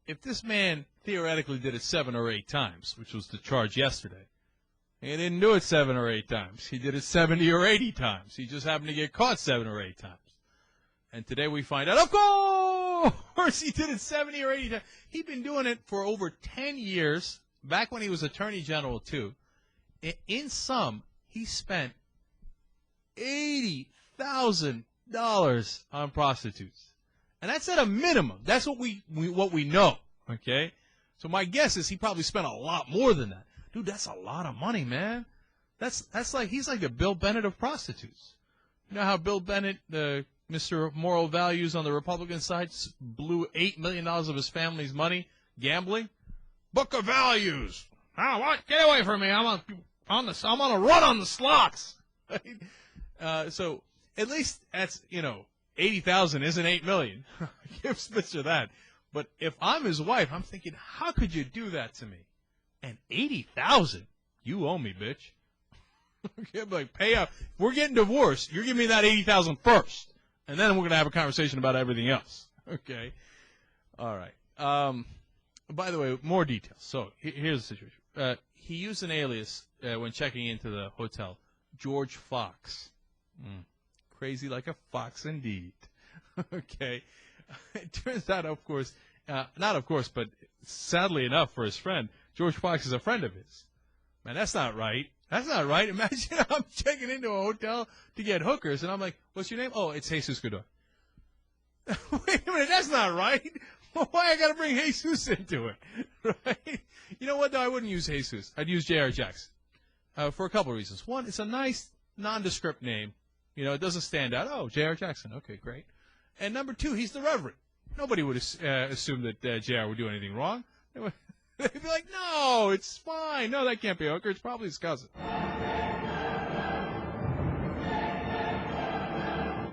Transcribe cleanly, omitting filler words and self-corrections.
if this man theoretically did it 7 or 8 times, which was the charge yesterday, he didn't do it 7 or 8 times. He did it 70 or 80 times. He just happened to get caught 7 or 8 times. And today we find out, of course, he did it 70 or 80 times. He'd been doing it for over 10 years, back when he was Attorney General, too. In sum, he spent $80,000 on prostitutes. And that's at a minimum. That's what we know, okay? So my guess is he probably spent a lot more than that. Dude, that's a lot of money, man. That's like, he's like the Bill Bennett of prostitutes. You know how Bill Bennett, Mr. Moral Values on the Republican side, blew $8 million of his family's money gambling? Book of Values. Oh, what? Get away from me. I'm on a run on the slots. So at least that's, $80,000 isn't $8 million. Give Spitzer that. But if I'm his wife, I'm thinking, how could you do that to me? And $80,000, you owe me, bitch. Okay, like, pay up. If we're getting divorced, you're giving me that $80,000 first, and then we're gonna have a conversation about everything else. Okay. All right. By the way, more details. So here's the situation. He used an alias when checking into the hotel, George Fox. Crazy like a fox indeed. Okay. It turns out, of course, not of course, but sadly enough for his friend, George Fox is a friend of his. Man, that's not right. That's not right. Imagine I'm checking into a hotel to get hookers, and I'm like, what's your name? Oh, it's Jesus Godoy. Wait a minute, that's not right. Why I got to bring Jesus into it? Right? You know what, though? I wouldn't use Jesus. I'd use J.R. Jackson for a couple of reasons. One, it's a nice, nondescript name. It doesn't stand out. Oh, J.R. Jackson. Okay, great. And number two, he's the Reverend. Nobody would assume that J.R. would do anything wrong. They'd be like, no, it's fine. No, that can't be a hooker. It's probably his cousin.